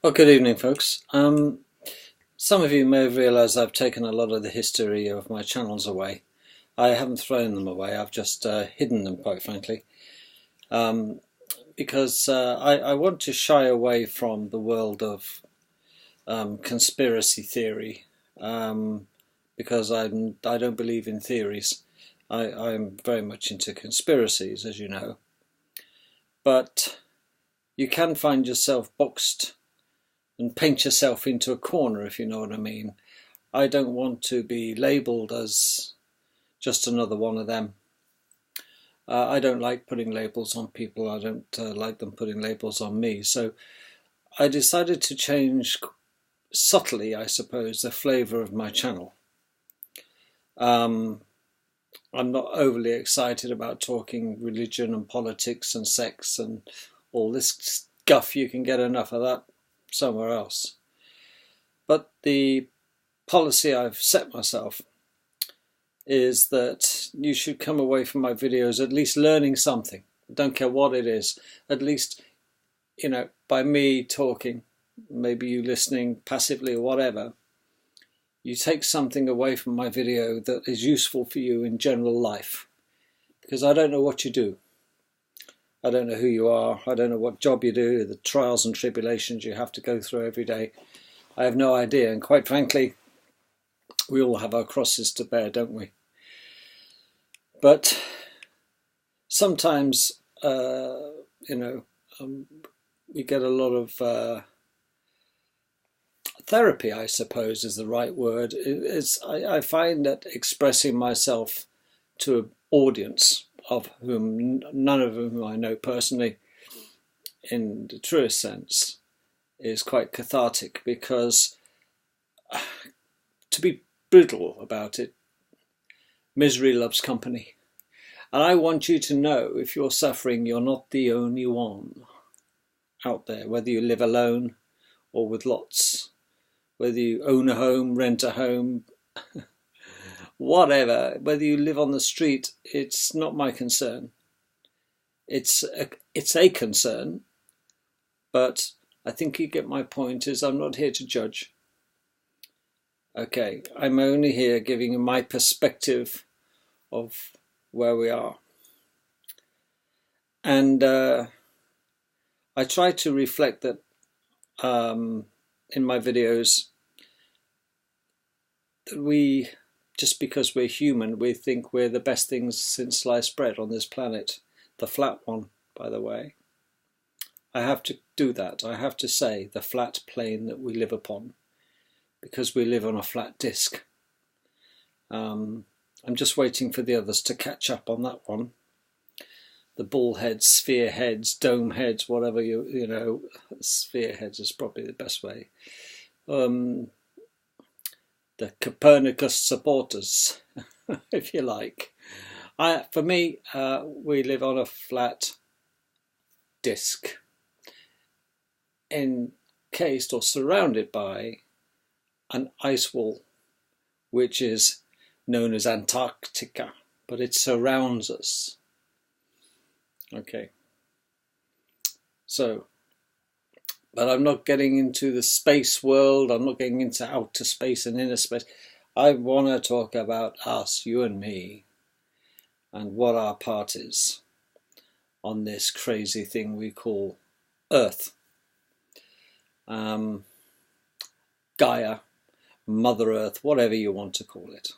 Oh, good evening, folks. Some of you may have realised I've taken a lot of the history of my channels away. I haven't thrown them away, I've just hidden them, quite frankly, because I want to shy away from the world of conspiracy theory, because I don't believe in theories. I'm very much into conspiracies, as you know, but you can find yourself boxed and paint yourself into a corner, if you know what I mean. I don't want to be labelled as just another one of them. I don't like putting labels on people. I don't like them putting labels on me. So I decided to change subtly, I suppose, the flavour of my channel. I'm not overly excited about talking religion and politics and sex and all this guff. You can get enough of that somewhere else. But the policy I've set myself is that you should come away from my videos at least learning something. I don't care what it is. At least, you know, by me talking, maybe you listening passively or whatever, you take something away from my video that is useful for you in general life. Because I don't know what you do. I don't know who you are. I don't know what job you do, the trials and tribulations you have to go through every day. I have no idea. And quite frankly, we all have our crosses to bear, don't we? But sometimes, we get a lot of therapy, I suppose is the right word. I find that expressing myself to an audience of whom none of whom I know personally in the truest sense is quite cathartic, because to be brutal about it, misery loves company. And I want you to know, if you're suffering, you're not the only one out there, whether you live alone or with lots, whether you own a home, rent a home, whatever, whether you live on the street, it's not my concern. It's a concern, but I think you get my point. Is I'm not here to judge. Okay, I'm only here giving you my perspective of where we are. And I try to reflect that in my videos, that we, just because we're human, we think we're the best things since sliced bread on this planet. The flat one, by the way. I have to do that. I have to say the flat plane that we live upon, because we live on a flat disc. I'm just waiting for the others to catch up on that one. The ball heads, sphere heads, dome heads, whatever you know, sphere heads is probably the best way. The Copernicus supporters, if you like. For me, we live on a flat disc, encased or surrounded by an ice wall, which is known as Antarctica, but it surrounds us. Okay. So, but I'm not getting into the space world. I'm not getting into outer space and inner space. I want to talk about us, you and me, and what our part is on this crazy thing we call Earth. Gaia, Mother Earth, whatever you want to call it.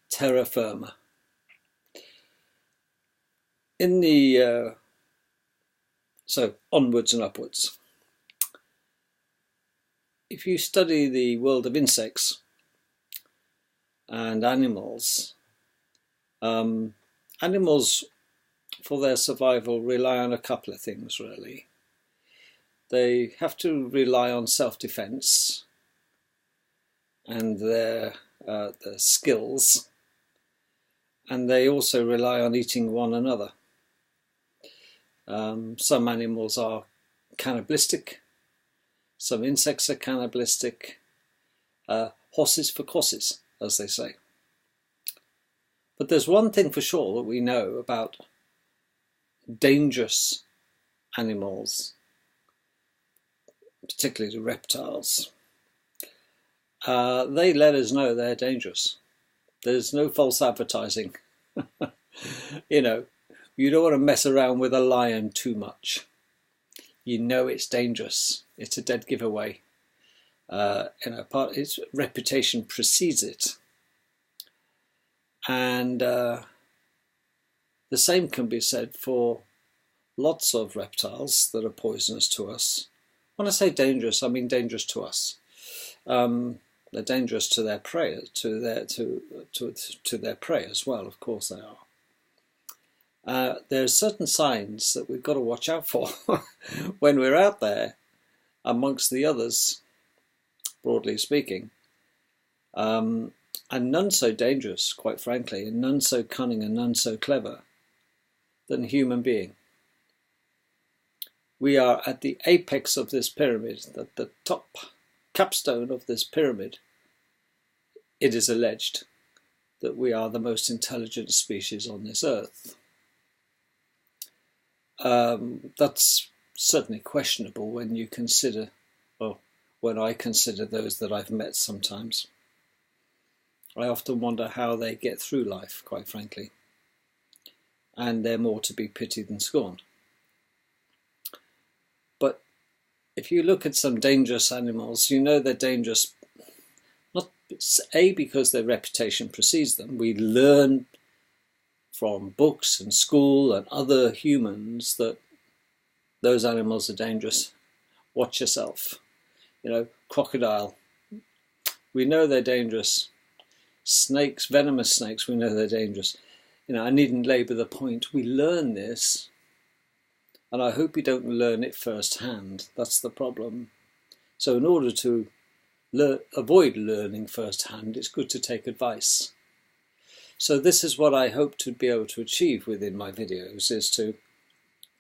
Terra firma. In the so onwards and upwards. If you study the world of insects and animals, animals for their survival rely on a couple of things, really. They have to rely on self-defense and their skills, and they also rely on eating one another. Some animals are cannibalistic, some insects are cannibalistic, horses for courses, as they say. But there's one thing for sure that we know about dangerous animals particularly the reptiles, they let us know they're dangerous. There's no false advertising. You know, you don't want to mess around with a lion too much. You know it's dangerous. It's a dead giveaway. Its reputation precedes it. And the same can be said for lots of reptiles that are poisonous to us. When I say dangerous, I mean dangerous to us. They're dangerous to their prey, to their prey as well. Of course they are. There are certain signs that we've got to watch out for when we're out there amongst the others, broadly speaking, and none so dangerous, quite frankly, and none so cunning and none so clever than a human being. We are at the apex of this pyramid, at the top capstone of this pyramid. It is alleged that we are the most intelligent species on this earth. That's certainly questionable when you consider, well, when I consider those that I've met sometimes. I often wonder how they get through life, quite frankly. And they're more to be pitied than scorned. But if you look at some dangerous animals, you know they're dangerous, not because their reputation precedes them. We learn from books and school and other humans that those animals are dangerous. Watch yourself. You know, crocodile, we know they're dangerous. Snakes, venomous snakes, we know they're dangerous. You know, I needn't labour the point. We learn this, and I hope you don't learn it firsthand. That's the problem. So in order to avoid learning firsthand, it's good to take advice. So this is what I hope to be able to achieve within my videos, is to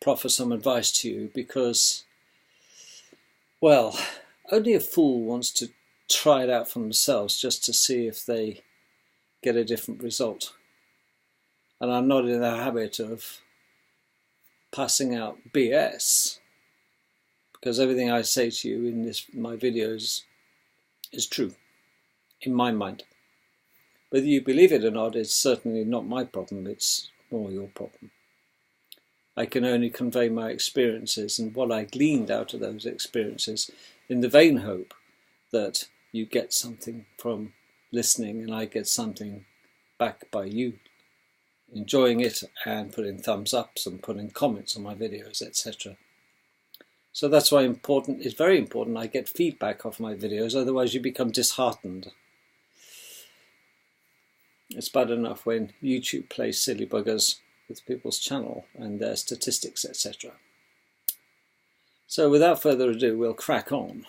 proffer some advice to you, because, well, only a fool wants to try it out for themselves just to see if they get a different result. And I'm not in the habit of passing out BS, because everything I say to you in my videos is true, in my mind. Whether you believe it or not is certainly not my problem, it's more your problem. I can only convey my experiences and what I gleaned out of those experiences, in the vain hope that you get something from listening and I get something back by you enjoying it and putting thumbs ups and putting comments on my videos, etc. So that's why it's very important I get feedback off my videos, otherwise you become disheartened. It's bad enough when YouTube plays silly buggers with people's channel and their statistics, etc. So without further ado, we'll crack on.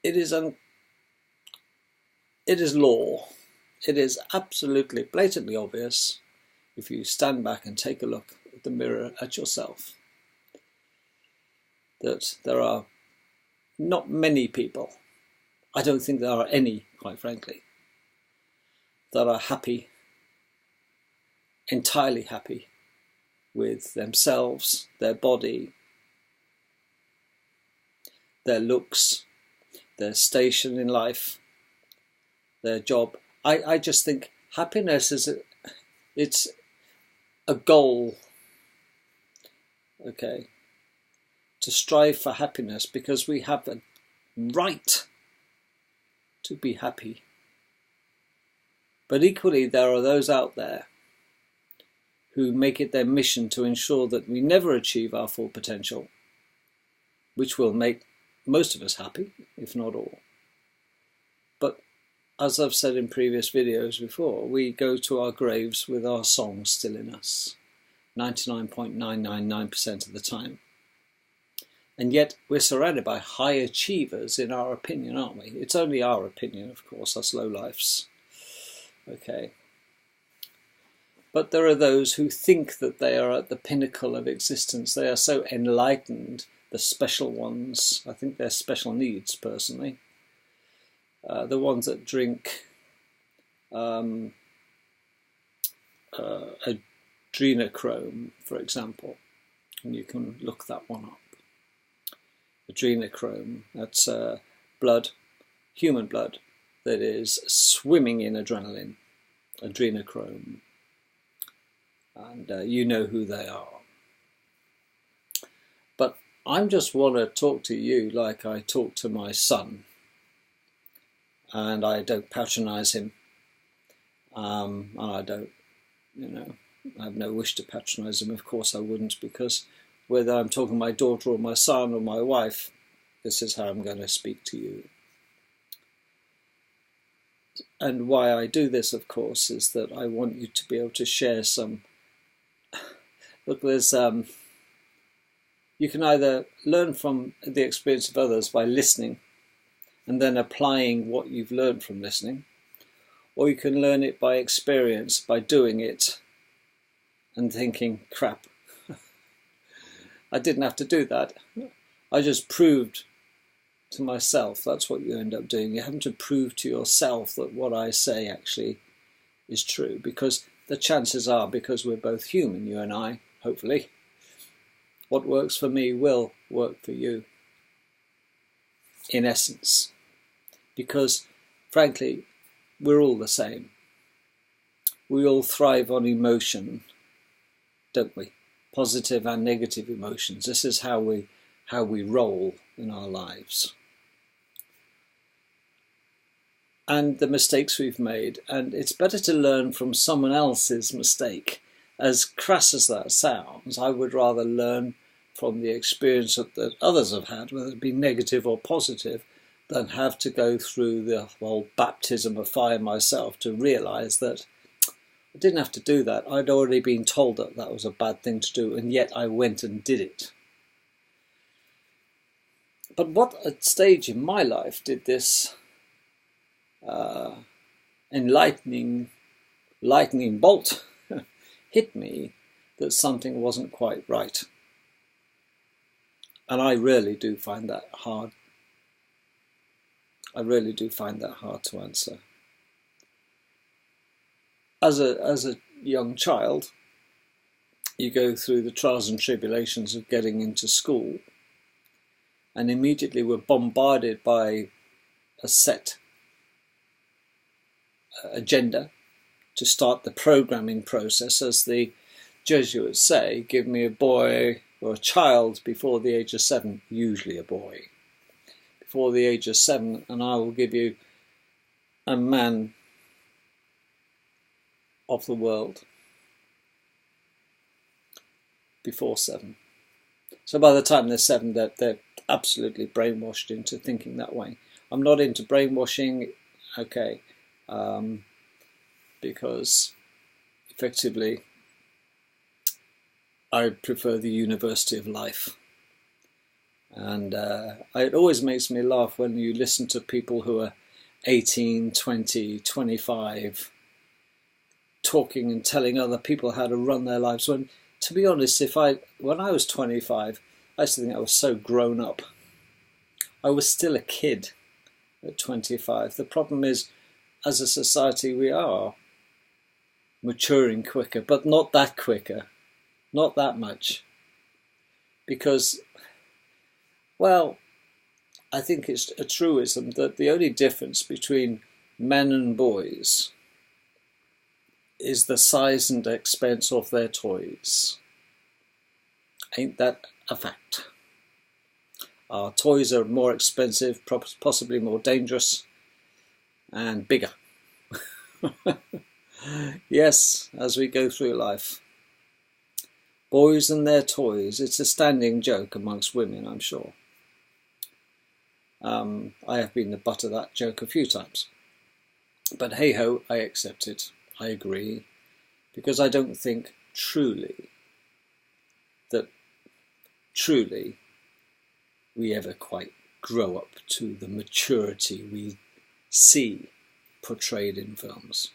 It is law. It is absolutely blatantly obvious if you stand back and take a look at the mirror at yourself that there are not many people, I don't think there are any, quite frankly, that are happy, entirely happy with themselves, their body, their looks, their station in life, their job. I just think happiness it's a goal, okay, to strive for happiness, because we have a right to be happy. But equally, there are those out there who make it their mission to ensure that we never achieve our full potential, which will make most of us happy, if not all. But as I've said in previous videos before, we go to our graves with our songs still in us, 99.999% of the time. And yet we're surrounded by high achievers in our opinion, aren't we? It's only our opinion, of course, us lowlifes. Okay. But there are those who think that they are at the pinnacle of existence. They are so enlightened, the special ones. I think they're special needs, personally. The ones that drink adrenochrome, for example, and you can look that one up. Adrenochrome, that's blood, human blood, that is swimming in adrenaline, adrenochrome, and you know who they are. But I just want to talk to you like I talk to my son, and I don't patronize him, and I don't, I have no wish to patronize him. Of course I wouldn't, because whether I'm talking to my daughter or my son or my wife, this is how I'm going to speak to you. And why I do this, of course, is that I want you to be able to share some. Look, there's you can either learn from the experience of others by listening and then applying what you've learned from listening, or you can learn it by experience, by doing it and thinking, crap, I didn't have to do that. I just proved to myself. That's what you end up doing. You're having to prove to yourself that what I say actually is true, because the chances are, because we're both human, you and I, hopefully, what works for me will work for you, in essence, because frankly, we're all the same. We all thrive on emotion, don't we? Positive and negative emotions. This is how we roll in our lives. And the mistakes we've made, and it's better to learn from someone else's mistake. As crass as that sounds, I would rather learn from the experience that others have had, whether it be negative or positive, than have to go through the whole baptism of fire myself to realise that I didn't have to do that. I'd already been told that that was a bad thing to do, and yet I went and did it. But what stage in my life did this enlightening bolt hit me that something wasn't quite right? And I really do find that hard. I really do find that hard to answer. As a young child, you go through the trials and tribulations of getting into school, and immediately we're bombarded by a set agenda to start the programming process. As the Jesuits say, give me a boy or a child before the age of 7, usually a boy, before the age of 7, and I will give you a man of the world before 7. So by the time they're 7, they're absolutely brainwashed into thinking that way. I'm not into brainwashing, okay, because effectively I prefer the University of Life. And it always makes me laugh when you listen to people who are 18, 20, 25, talking and telling other people how to run their lives. When, to be honest, when I was 25, I used to think I was so grown up. I was still a kid at 25. The problem is, as a society, we are maturing quicker, but not that quicker, not that much. Because, well, I think it's a truism that the only difference between men and boys is the size and expense of their toys. Ain't that a fact? Our toys are more expensive, possibly more dangerous, and bigger. Yes, as we go through life. Boys and their toys, it's a standing joke amongst women, I'm sure. I have been the butt of that joke a few times. But hey-ho, I accept it. I agree. Because I don't think truly we ever quite grow up to the maturity we see portrayed in films.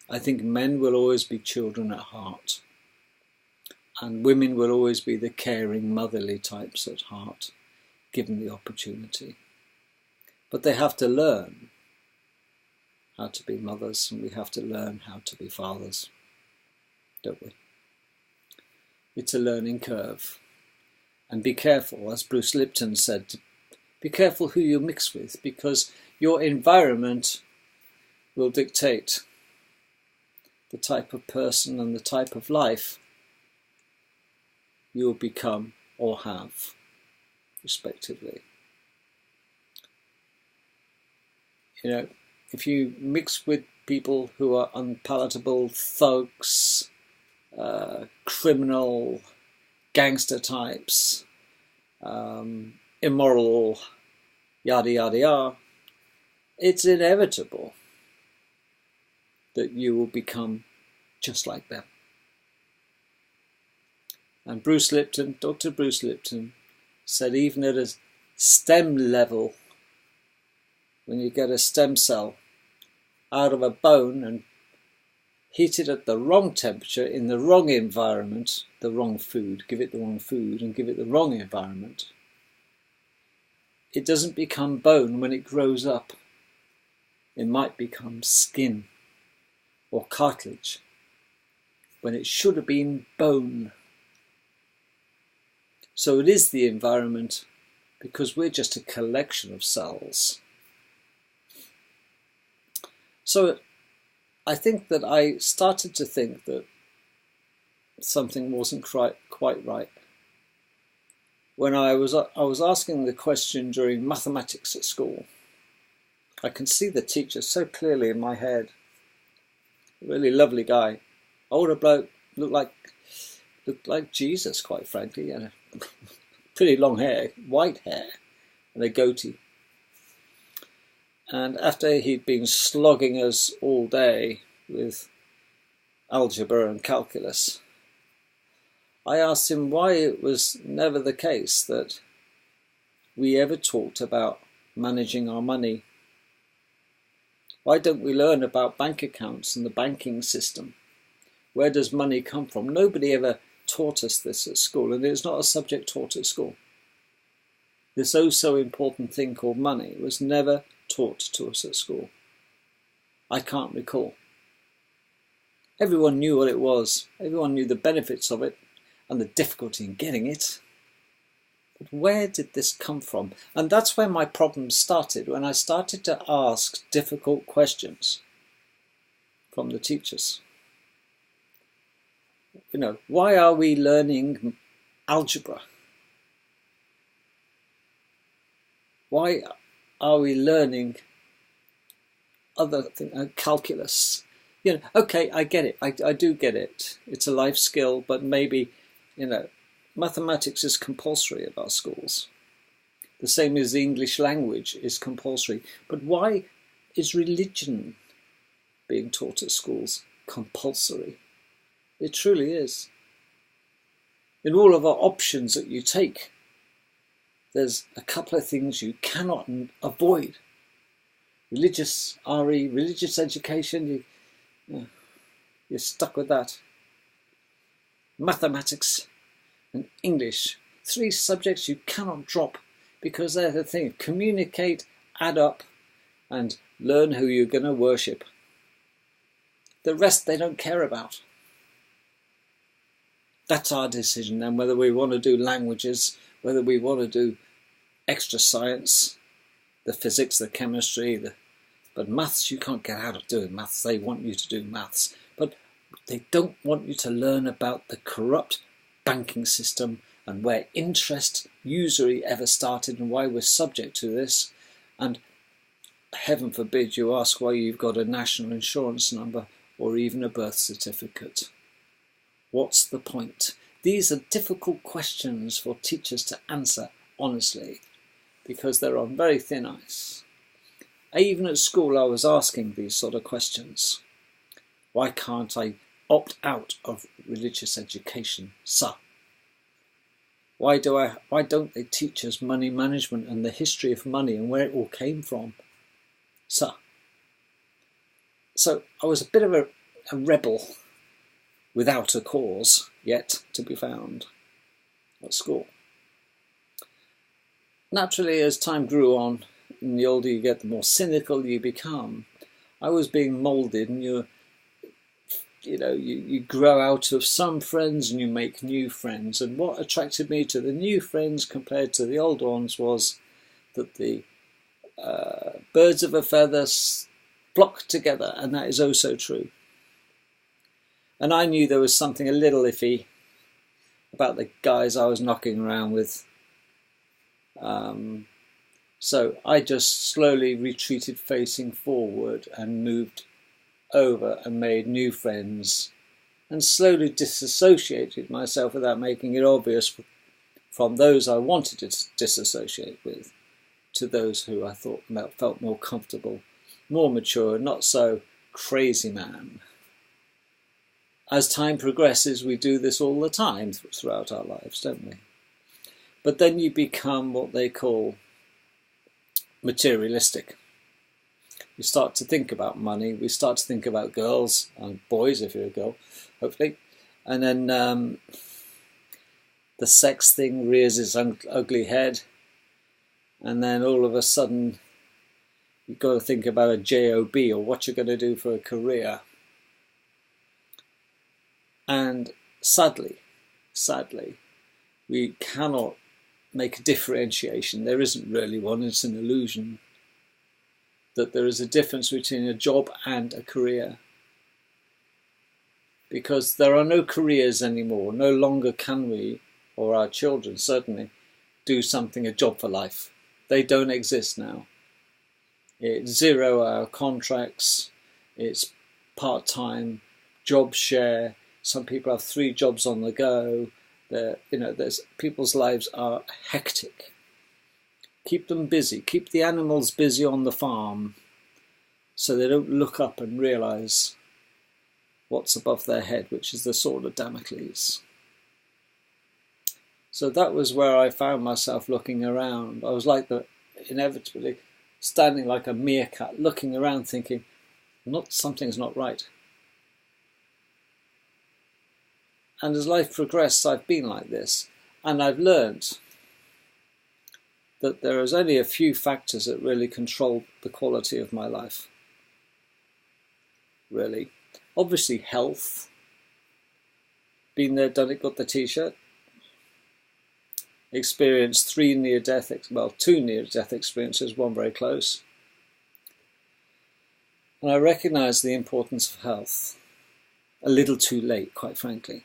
I think men will always be children at heart, and women will always be the caring, motherly types at heart, given the opportunity. But they have to learn how to be mothers, and we have to learn how to be fathers, don't we? It's a learning curve. And be careful, as Bruce Lipton said, be careful who you mix with, because your environment will dictate the type of person and the type of life you will become or have, respectively. You know, if you mix with people who are unpalatable, thugs, criminal, gangster types, immoral, yada yada yada, it's inevitable that you will become just like them. And Bruce Lipton, Dr. Bruce Lipton, said even at a stem level, when you get a stem cell out of a bone and heat it at the wrong temperature, in the wrong environment, the wrong food, give it the wrong food and give it the wrong environment, it doesn't become bone when it grows up. It might become skin or cartilage when it should have been bone. So it is the environment, because we're just a collection of cells. So I think that I started to think that something wasn't quite right when I was asking the question during mathematics at school. I can see the teacher so clearly in my head. A really lovely guy, older bloke, looked like Jesus, quite frankly, and pretty long hair, white hair, and a goatee. And after he'd been slogging us all day with algebra and calculus, I asked him why it was never the case that we ever talked about managing our money. Why don't we learn about bank accounts and the banking system? Where does money come from? Nobody ever taught us this at school, and it's not a subject taught at school. This oh so important thing called money was never taught to us at school. I can't recall. Everyone knew what it was. Everyone knew the benefits of it and the difficulty in getting it. But where did this come from? And that's where my problems started, when I started to ask difficult questions from the teachers. You know, why are we learning algebra? Why are we learning other things, calculus? You know, okay, I get it. I do get it. It's a life skill, but maybe, you know, mathematics is compulsory at our schools. The same as the English language is compulsory. But why is religion being taught at schools compulsory? It truly is. In all of our options that you take, there's a couple of things you cannot avoid. Religious RE, religious education, you're stuck with that. Mathematics and English, 3 subjects you cannot drop, because they're the thing. Communicate, add up, and learn who you're going to worship. The rest they don't care about. That's our decision then, whether we want to do languages, whether we want to do extra science, the physics, the chemistry, but maths, you can't get out of doing maths. They want you to do maths, but they don't want you to learn about the corrupt banking system and where interest, usury ever started and why we're subject to this. And heaven forbid you ask why you've got a national insurance number or even a birth certificate. What's the point? These are difficult questions for teachers to answer honestly, because they're on very thin ice. Even at school I was asking these sort of questions. Why can't I opt out of religious education, sir? Why don't they teach us money management and the history of money and where it all came from, sir? So I was a bit of a rebel without a cause yet to be found at school. Naturally, as time grew on, and the older you get, the more cynical you become. I was being moulded, and you're you grow out of some friends and you make new friends. And what attracted me to the new friends compared to the old ones was that the birds of a feather flock together, and that is oh so true. And I knew there was something a little iffy about the guys I was knocking around with. So I just slowly retreated facing forward and moved over and made new friends and slowly disassociated myself without making it obvious from those I wanted to disassociate with to those who I thought felt more comfortable, more mature, not so crazy man. As time progresses, we do this all the time throughout our lives, don't we? But then you become what they call materialistic. We start to think about money, we start to think about girls, and boys if you're a girl, hopefully. And then the sex thing rears its ugly head. And then all of a sudden, you've got to think about a job or what you're going to do for a career. And sadly, we cannot make a differentiation. There isn't really one, it's an illusion. That there is a difference between a job and a career. Because there are no careers anymore. No longer can we, or our children certainly, do something, a job for life. They don't exist now. It's 0-hour contracts, it's part-time, job share. Some people have 3 jobs on the go. People's lives are hectic. Keep them busy. Keep the animals busy on the farm so they don't look up and realise what's above their head, which is the sword of Damocles. So that was where I found myself looking around. I was inevitably standing like a meerkat, looking around thinking, something's not right. And as life progressed, I've been like this. And I've learnt that there is only a few factors that really control the quality of my life. Really. Obviously health. Been there, done it, got the t-shirt. Experienced 2 near-death experiences, one very close. And I recognise the importance of health. A little too late, quite frankly.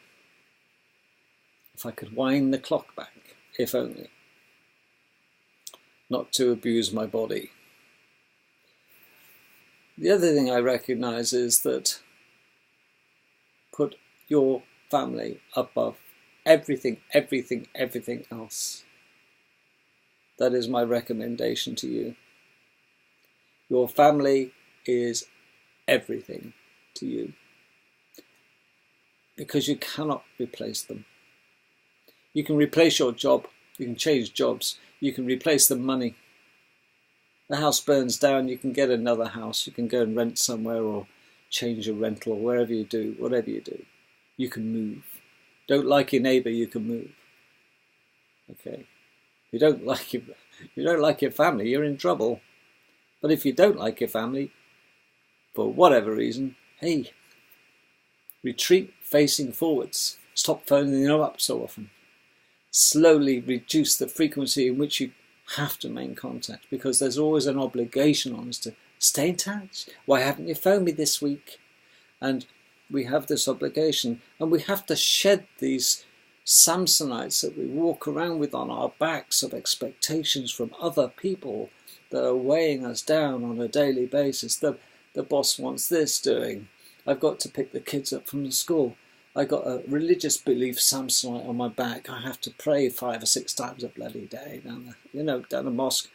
If I could wind the clock back, if only. Not to abuse my body. The other thing I recognise is that put your family above everything else. That is my recommendation to you. Your family is everything to you. Because you cannot replace them. You can replace your job, you can change jobs, you can replace the money. The house burns down, you can get another house, you can go and rent somewhere or change a rental or wherever you do, whatever you do. You can move. Don't like your neighbour, you can move. Okay. You don't like your family, you're in trouble. But if you don't like your family, for whatever reason, hey, retreat facing forwards. Stop phoning them up so often. Slowly reduce the frequency in which you have to make contact, because there's always an obligation on us to stay in touch. Why haven't you phoned me this week? And we have this obligation, and we have to shed these Samsonites that we walk around with on our backs of expectations from other people that are weighing us down on a daily basis. The boss wants this doing. I've got to pick the kids up from the school. I got a religious belief Samsonite on my back. I have to pray 5 or 6 times a bloody day down the mosque.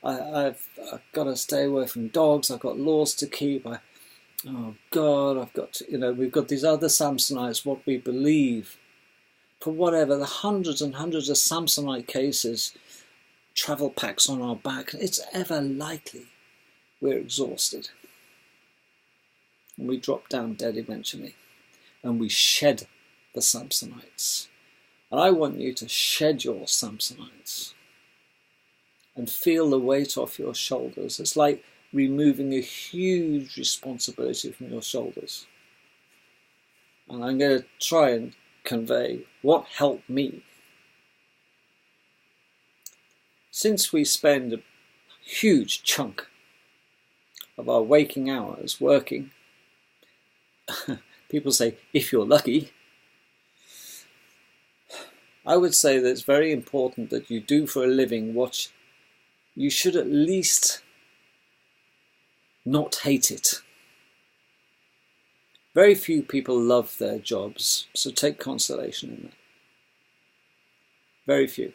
I've got to stay away from dogs. I've got laws to keep. We've got these other Samsonites, what we believe. For whatever, the hundreds and hundreds of Samsonite cases, travel packs on our back, it's ever likely we're exhausted. And we drop down dead eventually. And we shed the Samsonites. And I want you to shed your Samsonites and feel the weight off your shoulders. It's like removing a huge responsibility from your shoulders. And I'm going to try and convey what helped me. Since we spend a huge chunk of our waking hours working, people say, if you're lucky, I would say that it's very important that you do for a living what you should at least not hate it. Very few people love their jobs, so take consolation in that. Very few.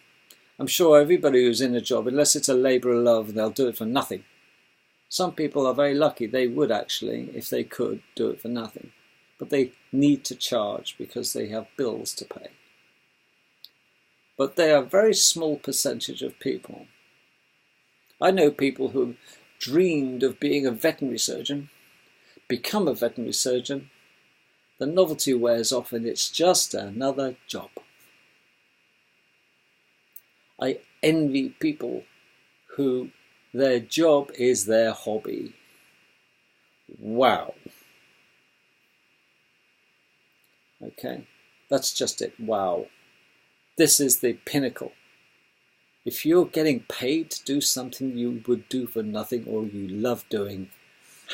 I'm sure everybody who's in a job, unless it's a labour of love, they'll do it for nothing. Some people are very lucky. They would actually, if they could, do it for nothing. But they need to charge because they have bills to pay. But they are a very small percentage of people. I know people who dreamed of being a veterinary surgeon, become a veterinary surgeon, the novelty wears off and it's just another job. I envy people who their job is their hobby. Wow. Okay, that's just it. Wow. This is the pinnacle. If you're getting paid to do something you would do for nothing or you love doing,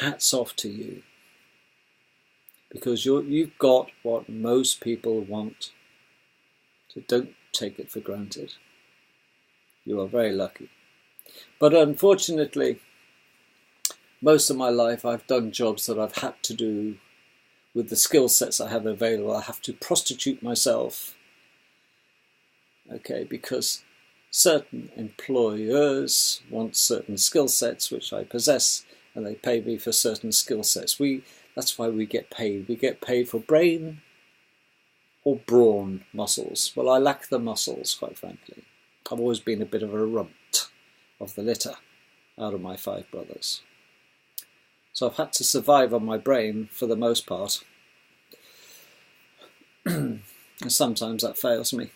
hats off to you. Because you've got what most people want. So don't take it for granted. You are very lucky. But unfortunately, most of my life I've done jobs that I've had to do with the skill sets I have available. I have to prostitute myself. Okay, because certain employers want certain skill sets which I possess, and they pay me for certain skill sets. That's why we get paid. We get paid for brain or brawn muscles. Well, I lack the muscles, quite frankly. I've always been a bit of a runt of the litter out of my 5 brothers. So I've had to survive on my brain for the most part. And sometimes that fails me.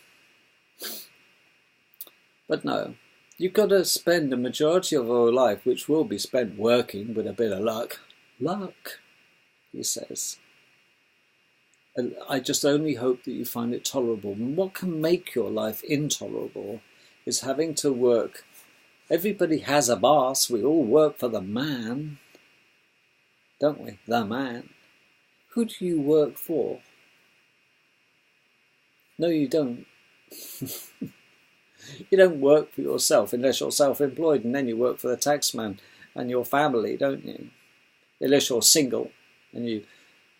But no, you've got to spend the majority of your life, which will be spent working with a bit of luck. Luck, he says. And I just only hope that you find it tolerable. And what can make your life intolerable is having to work. Everybody has a boss. We all work for the man, don't we? The man. Who do you work for? No, you don't. You don't work for yourself unless you're self-employed, and then you work for the taxman and your family, don't you? Unless you're single and you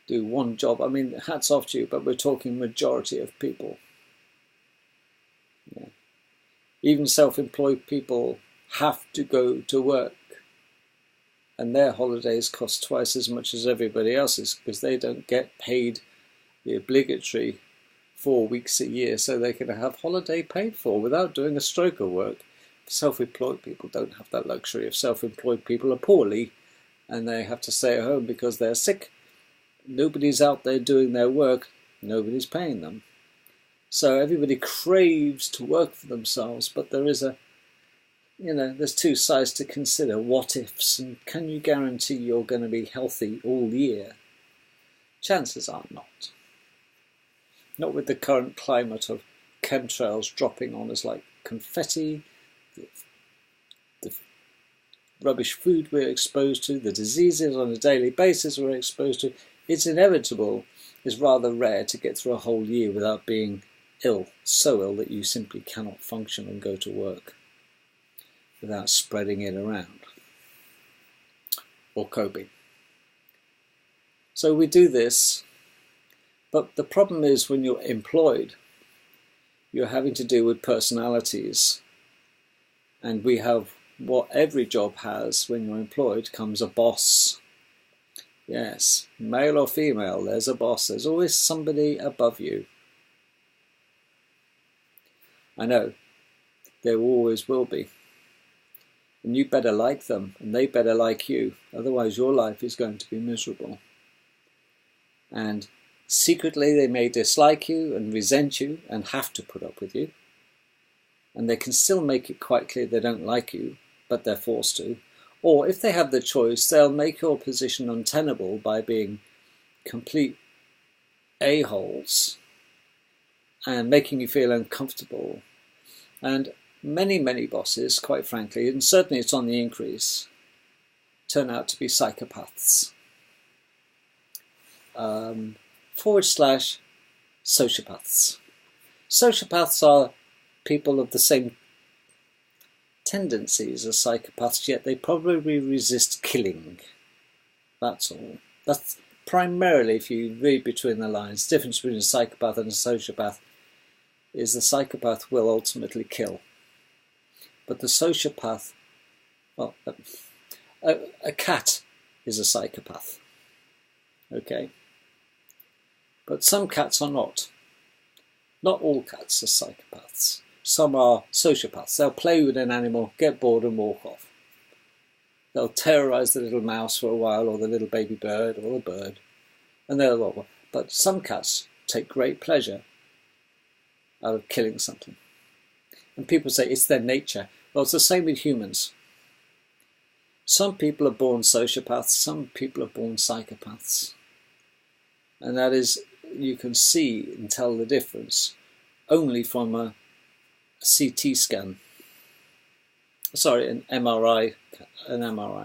do one job. I mean, hats off to you, but we're talking majority of people. Yeah. Even self-employed people have to go to work, and their holidays cost twice as much as everybody else's because they don't get paid the obligatory 4 weeks a year, so they can have holiday paid for without doing a stroke of work. Self-employed people don't have that luxury. If self-employed people are poorly and they have to stay at home because they're sick, nobody's out there doing their work, nobody's paying them. So everybody craves to work for themselves, but there is there's 2 sides to consider. What ifs, and can you guarantee you're going to be healthy all year? Chances are not. Not with the current climate of chemtrails dropping on us like confetti, the rubbish food we're exposed to, the diseases on a daily basis we're exposed to. It's inevitable. It's rather rare to get through a whole year without being ill, so ill that you simply cannot function and go to work without spreading it around or coping. So we do this. But the problem is when you're employed, you're having to deal with personalities. And we have what every job has when you're employed comes a boss. Yes, male or female, there's a boss. There's always somebody above you. I know, there always will be. And you better like them, and they better like you. Otherwise your life is going to be miserable. And secretly, they may dislike you and resent you and have to put up with you. And they can still make it quite clear they don't like you, but they're forced to. Or if they have the choice, they'll make your position untenable by being complete a-holes and making you feel uncomfortable. And many bosses, quite frankly, and certainly it's on the increase, turn out to be psychopaths. Forward slash sociopaths. Sociopaths are people of the same tendencies as psychopaths, yet they probably resist killing. That's all. That's primarily, if you read between the lines, the difference between a psychopath and a sociopath is the psychopath will ultimately kill. But the sociopath, well, a cat is a psychopath. Okay? But some cats are not. Not all cats are psychopaths. Some are sociopaths. They'll play with an animal, get bored and walk off. They'll terrorise the little mouse for a while, or the little baby bird, or the bird, and they'll. But some cats take great pleasure out of killing something. And people say it's their nature. Well, it's the same with humans. Some people are born sociopaths, some people are born psychopaths. And that is, you can see and tell the difference only from a CT scan. Sorry, an MRI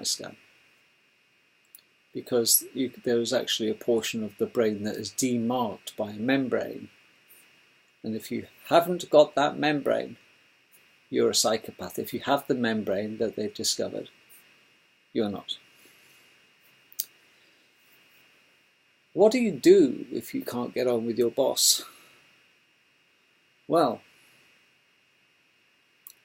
scan. Because there is actually a portion of the brain that is demarked by a membrane. And if you haven't got that membrane, you're a psychopath. If you have the membrane that they've discovered, you're not. What do you do if you can't get on with your boss? Well,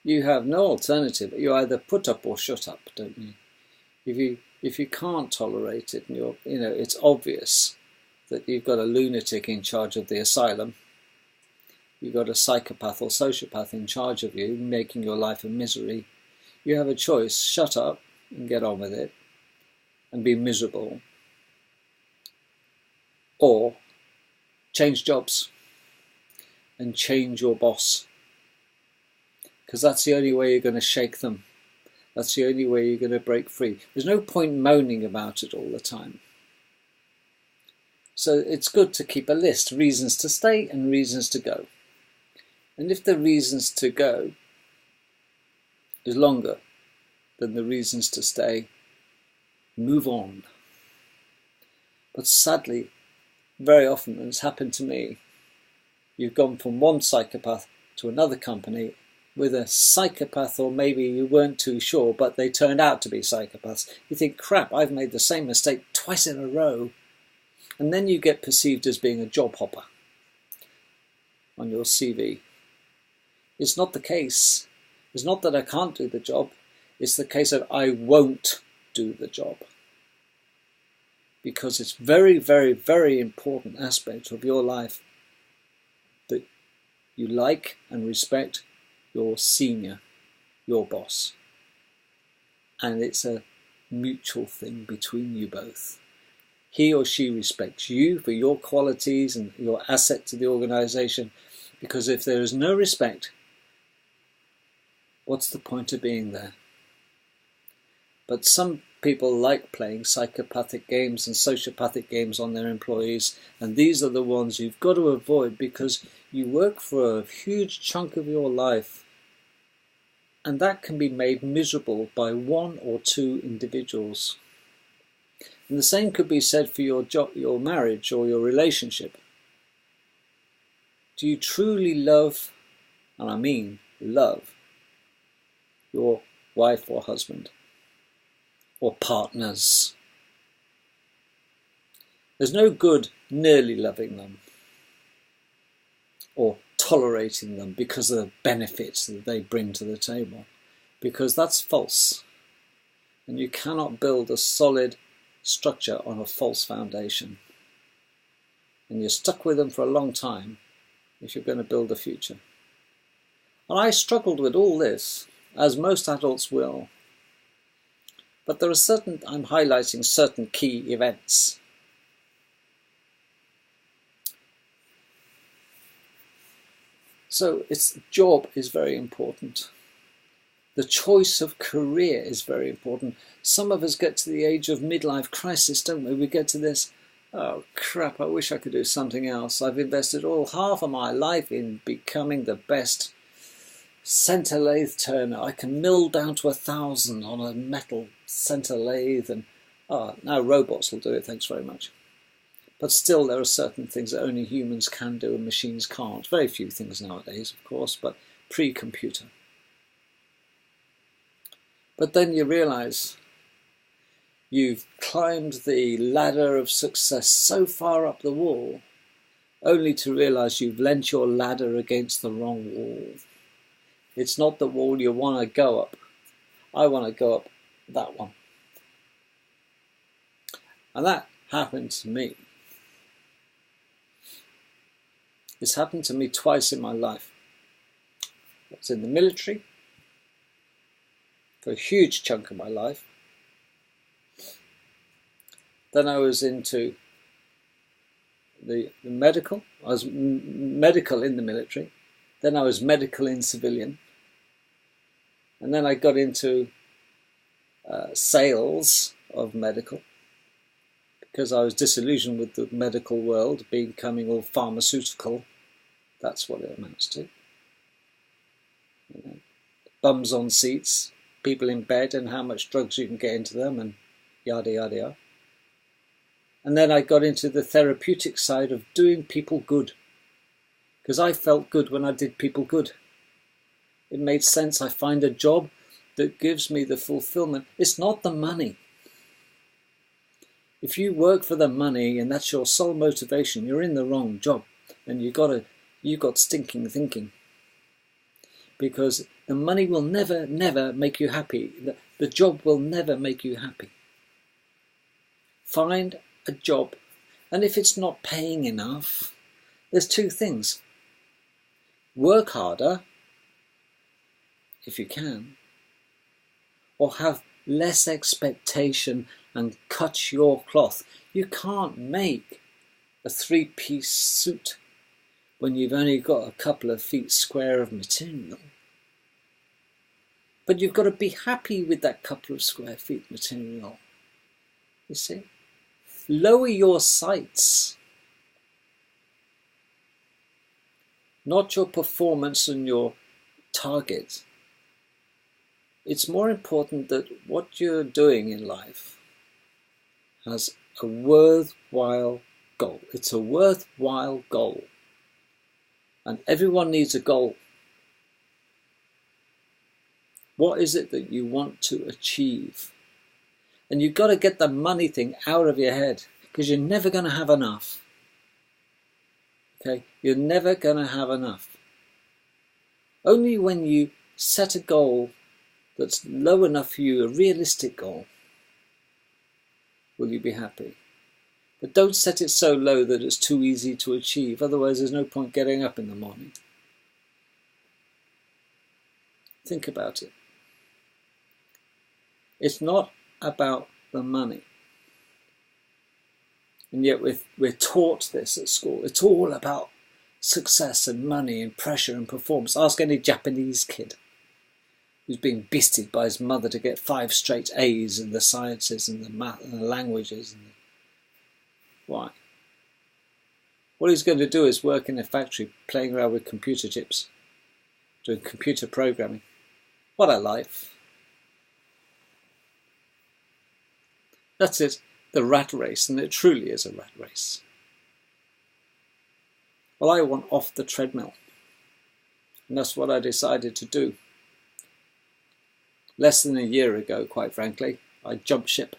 you have no alternative. You either put up or shut up, don't you? If you can't tolerate it, and it's obvious that you've got a lunatic in charge of the asylum, you've got a psychopath or sociopath in charge of you, making your life a misery. You have a choice: shut up and get on with it, and be miserable, or change jobs and change your boss. Because that's the only way you're going to shake them. That's the only way you're going to break free. There's no point moaning about it all the time. So it's good to keep a list, reasons to stay and reasons to go. And if the reasons to go is longer than the reasons to stay, move on. But sadly, very often, and it's happened to me, you've gone from one psychopath to another company with a psychopath, or maybe you weren't too sure, but they turned out to be psychopaths. You think, crap, I've made the same mistake twice in a row. And then you get perceived as being a job hopper on your CV. It's not the case. It's not that I can't do the job. It's the case that I won't do the job. Because it's very, very, very important aspect of your life that you like and respect your senior, your boss. And it's a mutual thing between you both. He or she respects you for your qualities and your asset to the organisation, because if there is no respect, what's the point of being there? But some people like playing psychopathic games and sociopathic games on their employees, and these are the ones you've got to avoid, because you work for a huge chunk of your life, and that can be made miserable by one or two individuals. And the same could be said for your job, your marriage, or your relationship. Do you truly love, and I mean love, your wife or husband, or partners? There's no good nearly loving them or tolerating them because of the benefits that they bring to the table, because that's false. And you cannot build a solid structure on a false foundation. And you're stuck with them for a long time if you're going to build a future. And I struggled with all this, as most adults will. But there are I'm highlighting certain key events. So job is very important. The choice of career is very important. Some of us get to the age of midlife crisis, don't we? We get to this, oh crap, I wish I could do something else. I've invested half of my life in becoming the best center lathe turner. I can mill down to 1,000 on a metal center lathe, and now robots will do it, thanks very much. But still, there are certain things that only humans can do and machines can't. Very few things nowadays, of course, but pre-computer. But then you realize you've climbed the ladder of success so far up the wall, only to realize you've leant your ladder against the wrong wall. It's not the wall you want to go up. I want to go up that one. And that happened to me. It's happened to me twice in my life. I was in the military for a huge chunk of my life. Then I was into the medical. I was medical in the military. Then I was medical in civilian. And then I got into sales of medical, because I was disillusioned with the medical world, becoming all pharmaceutical. That's what it amounts to. You know, bums on seats, people in bed, and how much drugs you can get into them, and yada, yada, yada. And then I got into the therapeutic side of doing people good, because I felt good when I did people good. It made sense. I find a job that gives me the fulfillment. It's not the money. If you work for the money and that's your sole motivation, you're in the wrong job, and you've got stinking thinking. Because the money will never make you happy. The job will never make you happy. Find a job, and if it's not paying enough, there's two things. Work harder, if you can, or have less expectation and cut your cloth. You can't make a 3-piece suit when you've only got a couple of feet square of material. But you've got to be happy with that couple of square feet material. You see? Lower your sights. Not your performance and your target. It's more important that what you're doing in life has a worthwhile goal. It's a worthwhile goal. And everyone needs a goal. What is it that you want to achieve? And you've got to get the money thing out of your head, because you're never going to have enough. Okay? You're never going to have enough. Only when you set a goal that's low enough for you, a realistic goal, will you be happy. But don't set it so low that it's too easy to achieve. Otherwise, there's no point getting up in the morning. Think about it. It's not about the money. And yet we're taught this at school. It's all about success and money and pressure and performance. Ask any Japanese kid who's being beasted by his mother to get 5 straight A's in the sciences and the math and the languages. Why? What he's going to do is work in a factory playing around with computer chips, doing computer programming. What a life. That's it, the rat race, and it truly is a rat race. Well, I want off the treadmill, and that's what I decided to do. Less than a year ago, quite frankly, I jumped ship.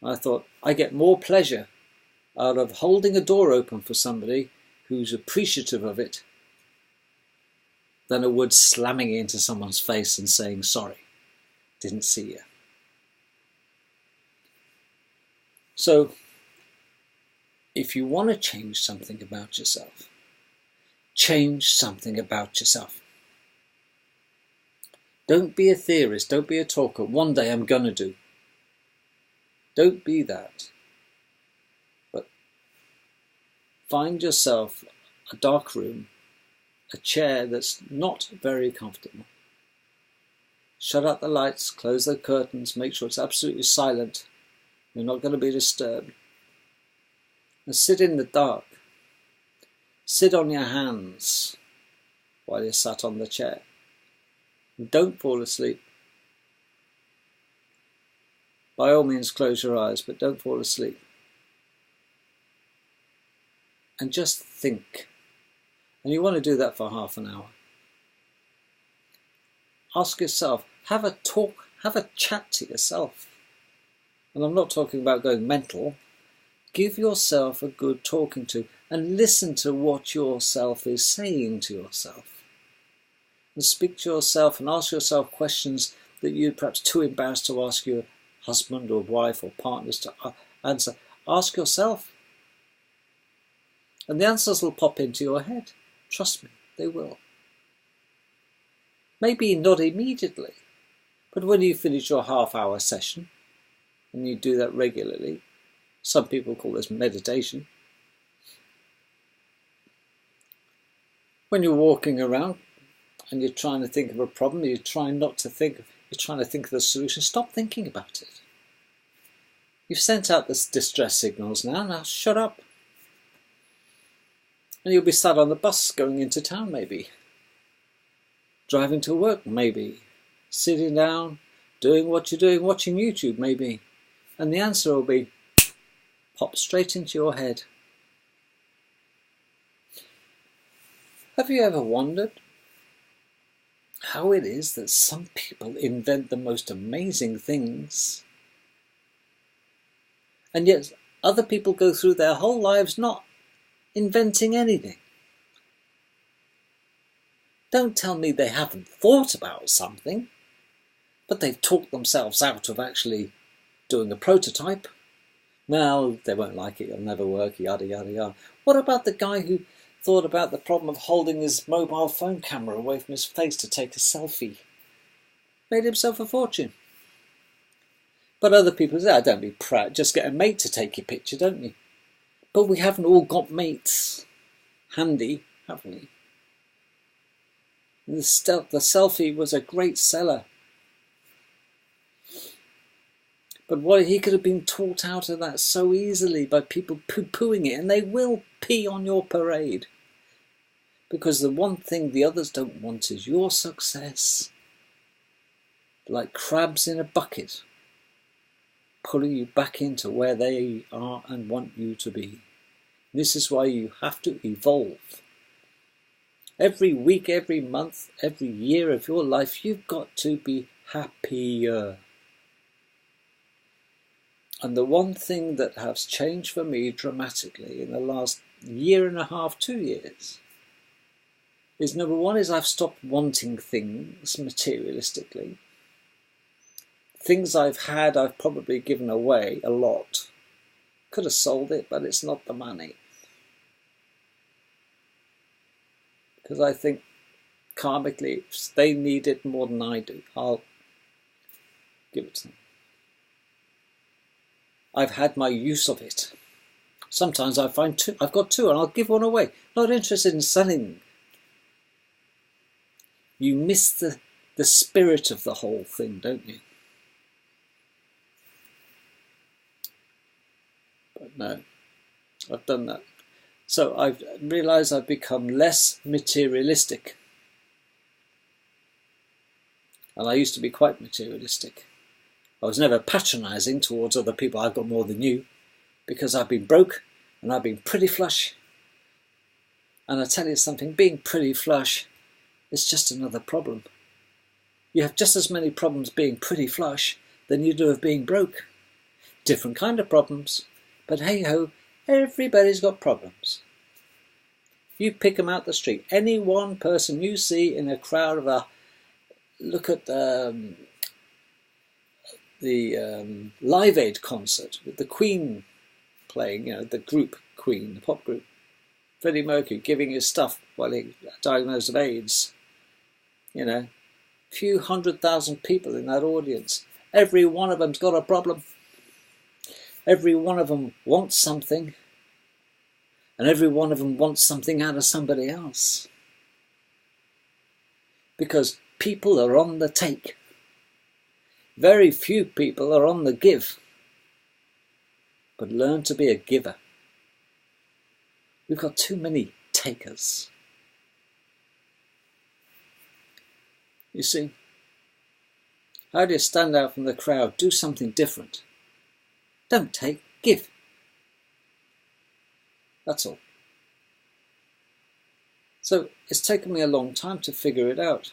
I thought, I get more pleasure out of holding a door open for somebody who's appreciative of it than I would slamming it into someone's face and saying, sorry, didn't see you. So, if you want to change something about yourself, change something about yourself. Don't be a theorist, don't be a talker. One day I'm going to do. Don't be that. But find yourself a dark room, a chair that's not very comfortable. Shut out the lights, close the curtains, make sure it's absolutely silent. You're not going to be disturbed. and sit in the dark. Sit on your hands while you're sat on the chair. And don't fall asleep. By all means, close your eyes, but don't fall asleep. And just think. And you want to do that for half an hour. Ask yourself, have a talk, have a chat to yourself. And I'm not talking about going mental. Give yourself a good talking to and listen to what yourself is saying to yourself. And speak to yourself and ask yourself questions that you're perhaps too embarrassed to ask your husband or wife or partners to answer. Ask yourself. And the answers will pop into your head. Trust me, they will. Maybe not immediately, but when you finish your half-hour session, and you do that regularly, some people call this meditation. When you're walking around and you're trying to think of a problem, you're trying to think of the solution, stop thinking about it. You've sent out the distress signals now shut up. And you'll be sat on the bus going into town maybe. Driving to work maybe. Sitting down, doing what you're doing, watching YouTube maybe. And the answer will be pop straight into your head. Have you ever wondered how it is that some people invent the most amazing things, and yet other people go through their whole lives not inventing anything? Don't tell me they haven't thought about something, but they've talked themselves out of actually doing a prototype. No, they won't like it, it'll never work, yada yada yada. What about the guy who thought about the problem of holding his mobile phone camera away from his face to take a selfie? Made himself a fortune. But other people say, don't be proud, just get a mate to take your picture, don't you? But we haven't all got mates handy, have we? The selfie was a great seller. But he could have been taught out of that so easily by people poo-pooing it, and they will pee on your parade. Because the one thing the others don't want is your success. Like crabs in a bucket, pulling you back into where they are and want you to be. This is why you have to evolve. Every week, every month, every year of your life, you've got to be happier. And the one thing that has changed for me dramatically in the last year and a half, 2 years, is number one is I've stopped wanting things materialistically. Things I've had, I've probably given away a lot. Could have sold it, but it's not the money. Because I think karmically, if they need it more than I do, I'll give it to them. I've had my use of it. Sometimes I find I've got two and I'll give one away. Not interested in selling. You miss the spirit of the whole thing, don't you? But no, I've done that. So I've realised I've become less materialistic. And I used to be quite materialistic. I was never patronising towards other people. I've got more than you, because I've been broke and I've been pretty flush. And I tell you something, being pretty flush is just another problem. You have just as many problems being pretty flush than you do of being broke. Different kind of problems, but hey ho, everybody's got problems. You pick them out the street. Any one person you see in a crowd of look at the Live Aid concert with the Queen playing, the group Queen, the pop group. Freddie Mercury giving his stuff while he diagnosed of AIDS. Few 100,000 people in that audience. Every one of them's got a problem. Every one of them wants something. And every one of them wants something out of somebody else. Because people are on the take. Very few people are on the give. But learn to be a giver. We've got too many takers. You see, how do you stand out from the crowd? Do something different. Don't take, give. That's all. So it's taken me a long time to figure it out.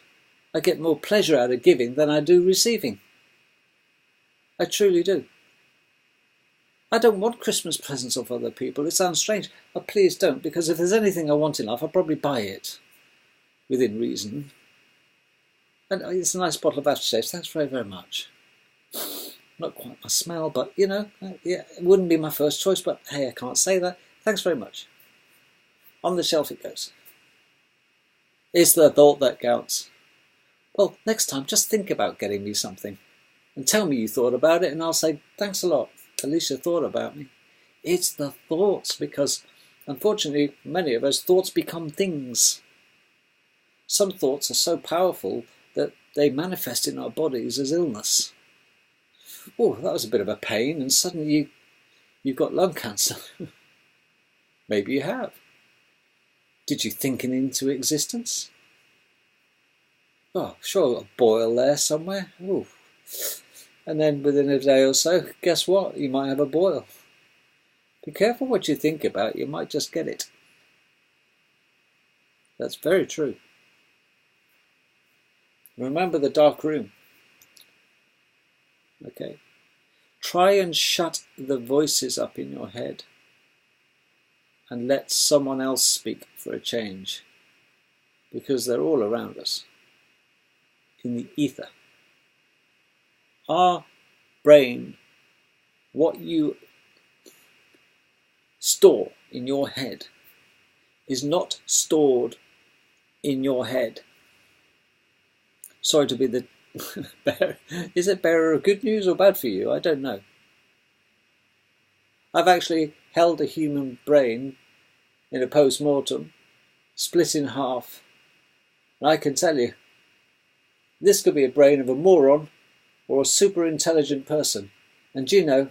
I get more pleasure out of giving than I do receiving. I truly do. I don't want Christmas presents off other people. It sounds strange, but please don't, because if there's anything I want in life, I'll probably buy it, within reason. And it's a nice bottle of aftershave. Thanks very, very much. Not quite my smell, but, you know, yeah, it wouldn't be my first choice, but hey, I can't say that. Thanks very much. On the shelf it goes. It's the thought that counts. Well, next time, just think about getting me something. And tell me you thought about it, and I'll say, thanks a lot. At least you thought about me. It's the thoughts, because, unfortunately, many of us, thoughts become things. Some thoughts are so powerful that they manifest in our bodies as illness. Oh, that was a bit of a pain, and suddenly you've got lung cancer. Maybe you have. Did you think it into existence? Oh, sure, a boil there somewhere. Ooh. And then within a day or so, guess what? You might have a boil. Be careful what you think about, you might just get it. That's very true. Remember the dark room. Okay. Try and shut the voices up in your head and let someone else speak for a change, because they're all around us in the ether. Our brain, what you store in your head, is not stored in your head. Sorry to be the bearer. Is it bearer of good news or bad for you? I don't know. I've actually held a human brain in a post-mortem, split in half, and I can tell you, this could be a brain of a moron or a super intelligent person. And do you know,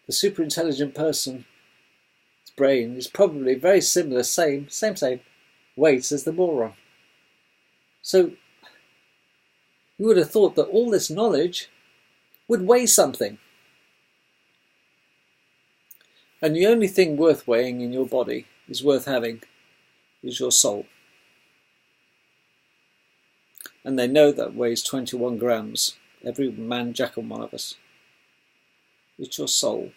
the super intelligent person's brain is probably very similar, same weight as the moron. So you would have thought that all this knowledge would weigh something. And the only thing worth weighing in your body is worth having is your soul. And they know that weighs 21 grams, every man, jack and one of us. It's your soul,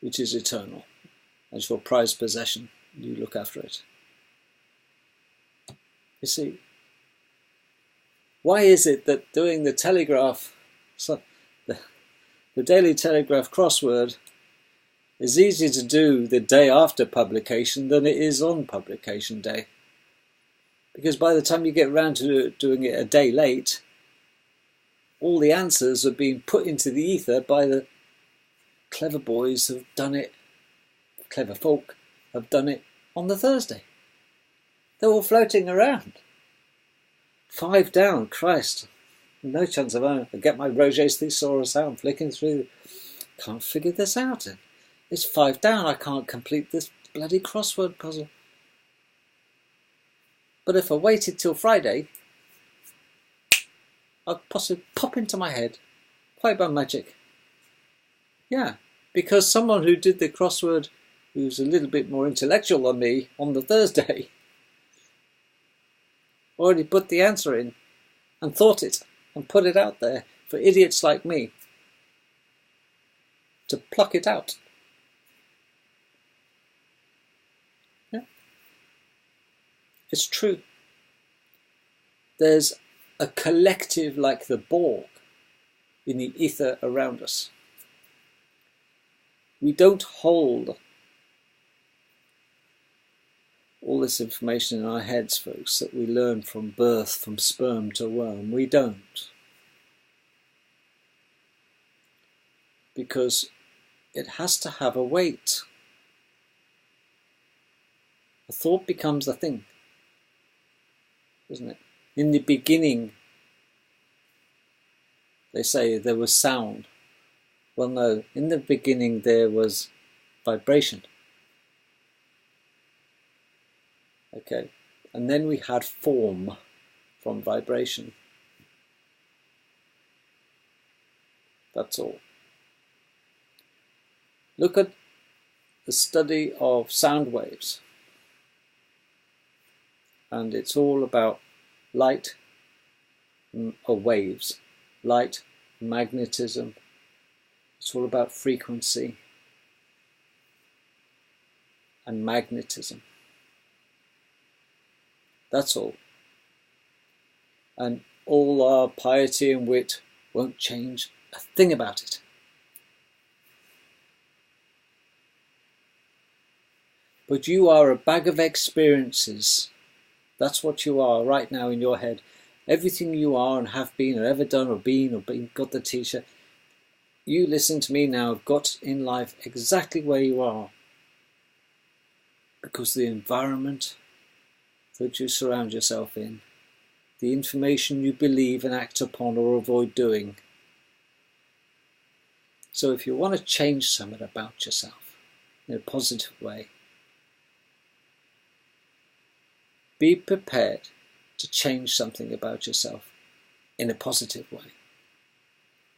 which is eternal. It's your prized possession. You look after it. You see, why is it that doing the Telegraph, the Daily Telegraph crossword, is easier to do the day after publication than it is on publication day? Because by the time you get around to doing it a day late, all the answers are being put into the ether by the clever boys who've done it, clever folk have done it on the Thursday. They're all floating around. 5 down, Christ. No chance of I get my Roget's thesaurus out, I'm flicking through. Can't figure this out. It's 5 down, I can't complete this bloody crossword puzzle. But if I waited till Friday, I'd possibly pop into my head, quite by magic. Yeah, because someone who did the crossword, who's a little bit more intellectual than me, on the Thursday, already put the answer in, and thought it, and put it out there for idiots like me to pluck it out. Yeah. It's true. There's a collective like the Borg in the ether around us. We don't hold all this information in our heads, folks, that we learn from birth, from sperm to worm. We don't. Because it has to have a weight. A thought becomes a thing, doesn't it? In the beginning, they say there was sound. Well, no, in the beginning there was vibration. Okay, and then we had form from vibration. That's all. Look at the study of sound waves, and it's all about light or waves, light, magnetism. It's all about frequency and magnetism. That's all. And all our piety and wit won't change a thing about it. But you are a bag of experiences. That's what you are right now in your head. Everything you are and have been or ever done or been got the t-shirt. You listen to me now, have got in life exactly where you are. Because the environment that you surround yourself in, the information you believe and act upon or avoid doing. So if you want to change something about yourself in a positive way, be prepared to change something about yourself in a positive way.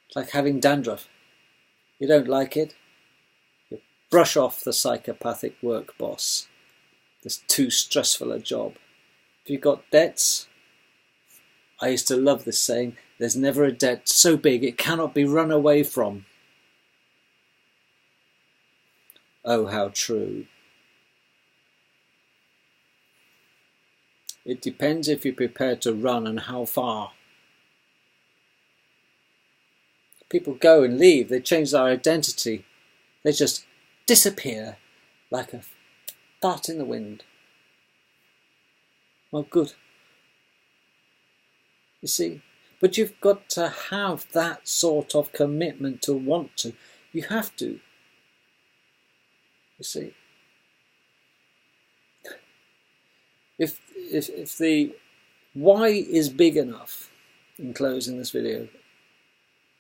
It's like having dandruff. You don't like it? You brush off the psychopathic work boss. It's too stressful a job. If you've got debts, I used to love this saying, there's never a debt so big it cannot be run away from. Oh, how true. It depends if you're prepared to run and how far. People go and leave, they change their identity. They just disappear like a fart in the wind. Well, good. You see, but you've got to have that sort of commitment to want to. You have to. You see. If the why is big enough, in closing this video,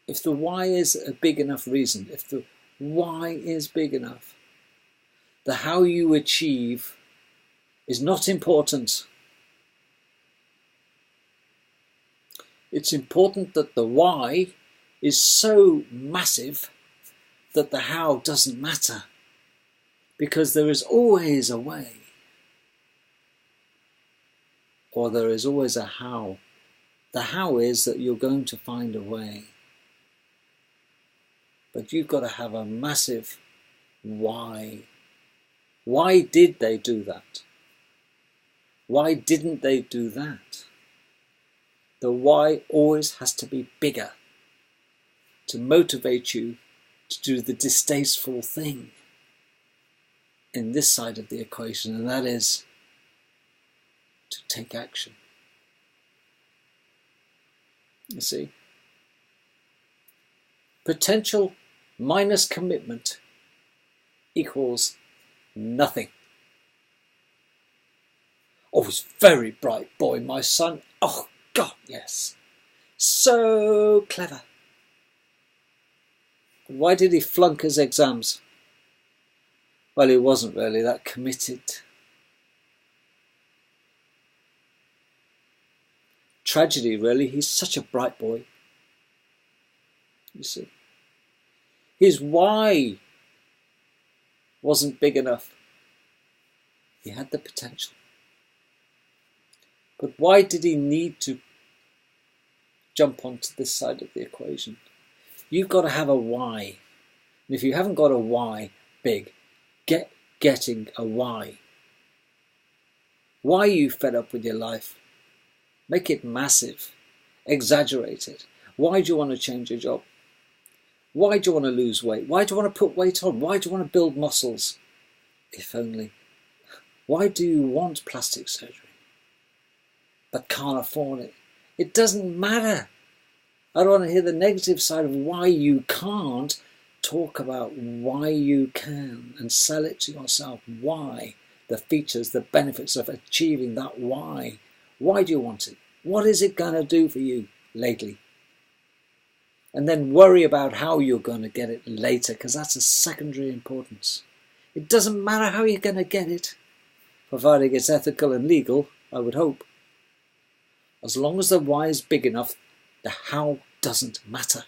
if the why is a big enough reason, if the why is big enough, the how you achieve is not important. It's important that the why is so massive that the how doesn't matter, because there is always a way. Or there is always a how. The how is that you're going to find a way. But you've got to have a massive why. Why did they do that? Why didn't they do that? The why always has to be bigger to motivate you to do the distasteful thing in this side of the equation, and that is to take action. You see? Potential minus commitment equals nothing. Oh, he's a very bright boy, my son. Oh, God, yes. So clever. Why did he flunk his exams? Well, he wasn't really that committed. Tragedy, really. He's such a bright boy. You see. His why wasn't big enough. He had the potential. But why did he need to jump onto this side of the equation? You've got to have a why. And if you haven't got a why big, getting a why. Why are you fed up with your life? Make it massive. Exaggerate it. Why do you want to change your job? Why do you want to lose weight? Why do you want to put weight on? Why do you want to build muscles? If only. Why do you want plastic surgery but can't afford it? It doesn't matter. I don't want to hear the negative side of why you can't. Talk about why you can and sell it to yourself. Why? The features, the benefits of achieving that why. Why do you want it? What is it going to do for you lately? And then worry about how you're going to get it later, because that's a secondary importance. It doesn't matter how you're going to get it, providing it's ethical and legal, I would hope. As long as the why is big enough, the how doesn't matter.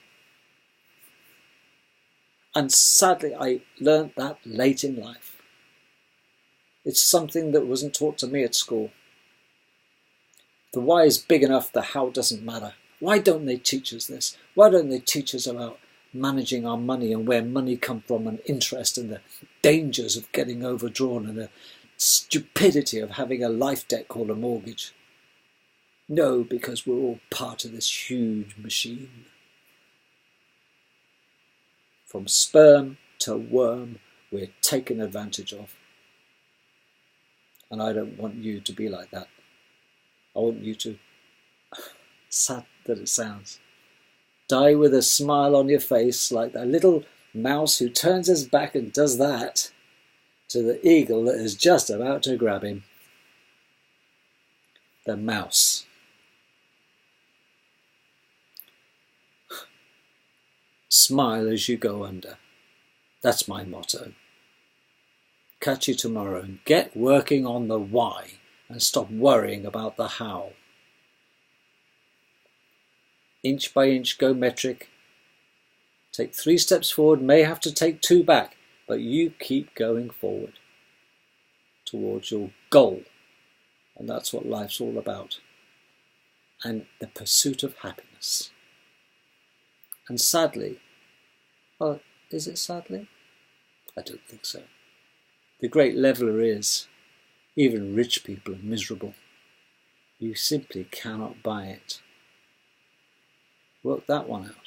And sadly, I learnt that late in life. It's something that wasn't taught to me at school. The why is big enough, the how doesn't matter. Why don't they teach us this? Why don't they teach us about managing our money and where money comes from and interest and the dangers of getting overdrawn and the stupidity of having a life debt called a mortgage? No, because we're all part of this huge machine. From sperm to worm, we're taken advantage of. And I don't want you to be like that. I want you to, sad that it sounds, die with a smile on your face like that little mouse who turns his back and does that to the eagle that is just about to grab him. The mouse. Smile as you go under. That's my motto. Catch you tomorrow and get working on the why and stop worrying about the how. Inch by inch, go metric. Take 3 steps forward, may have to take 2 back, but you keep going forward towards your goal. And that's what life's all about. And the pursuit of happiness. And sadly, well, is it sadly? I don't think so. The great leveller is, even rich people are miserable. You simply cannot buy it. Work that one out.